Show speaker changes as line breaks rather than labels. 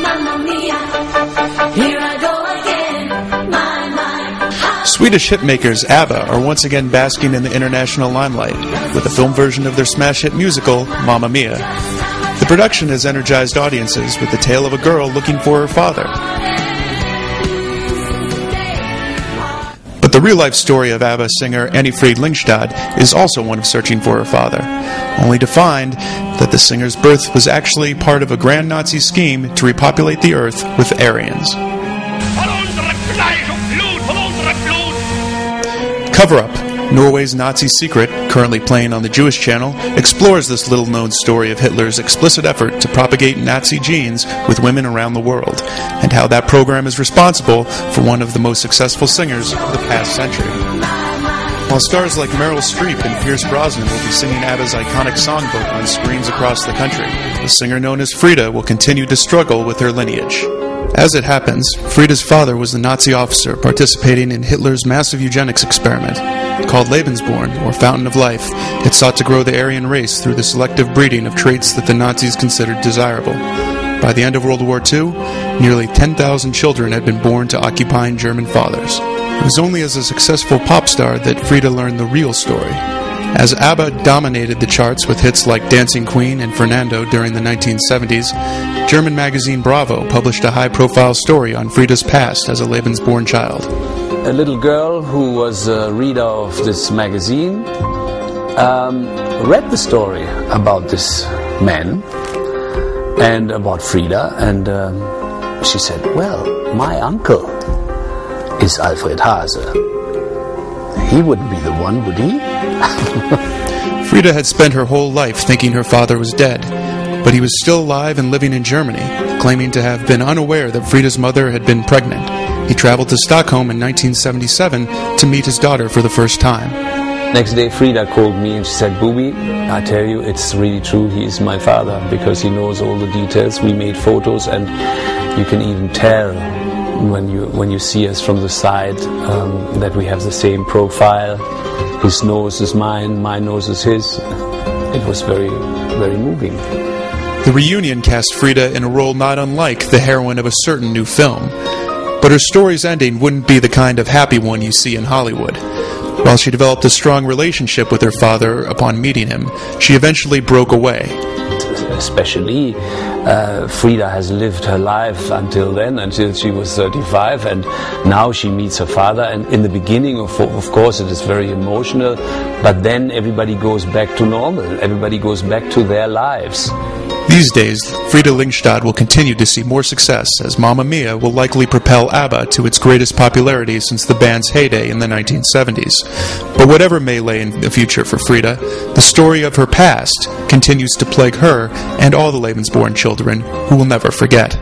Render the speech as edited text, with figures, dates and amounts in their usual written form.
Mamma mia, here I go again. My.
Swedish hitmakers ABBA are once again basking in the international limelight with a film version of their smash hit musical, Mamma Mia. The production has energized audiences with the tale of a girl looking for her father. But the real-life story of ABBA singer Annifrid Lyngstad is also one of searching for her father, only to find that the singer's birth was actually part of a grand Nazi scheme to repopulate the earth with Aryans. Cover Up, Norway's Nazi secret, currently playing on the Jewish channel, explores this little-known story of Hitler's explicit effort to propagate Nazi genes with women around the world, and how that program is responsible for one of the most successful singers of the past century. While stars like Meryl Streep and Pierce Brosnan will be singing ABBA's iconic songbook on screens across the country, the singer known as Frida will continue to struggle with her lineage. As it happens, Frida's father was the Nazi officer participating in Hitler's massive eugenics experiment. Called Lebensborn, or Fountain of Life, it sought to grow the Aryan race through the selective breeding of traits that the Nazis considered desirable. By the end of World War II, nearly 10,000 children had been born to occupying German fathers. It was only as a successful pop star that Frida learned the real story. As ABBA dominated the charts with hits like Dancing Queen and Fernando during the 1970s, German magazine Bravo published a high-profile story on Frida's past as a Lebensborn child.
A little girl who was a reader of this magazine read the story about this man and about Frida, and she said, well, my uncle is Alfred Hase. He wouldn't be the one, would he?
Frida had spent her whole life thinking her father was dead, but he was still alive and living in Germany, claiming to have been unaware that Frida's mother had been pregnant. He traveled to Stockholm in 1977 to meet his daughter for the first time.
Next day Frida called me and she said, Booby, I tell you, it's really true, he is my father, because he knows all the details. We made photos, and you can even tell when you see us from the side that we have the same profile. His nose is mine, my nose is his. It was very, very moving.
The reunion cast Frida in a role not unlike the heroine of a certain new film. But her story's ending wouldn't be the kind of happy one you see in Hollywood. While she developed a strong relationship with her father upon meeting him, she eventually broke away.
Especially, Frida has lived her life until then, until she was 35, and now she meets her father. And in the beginning, of course, it is very emotional, but then everybody goes back to normal. Everybody goes back to their lives.
These days, Frida Lyngstad will continue to see more success, as Mamma Mia will likely propel ABBA to its greatest popularity since the band's heyday in the 1970s. But whatever may lay in the future for Frida, the story of her past continues to plague her and all the Lebensborn children who will never forget.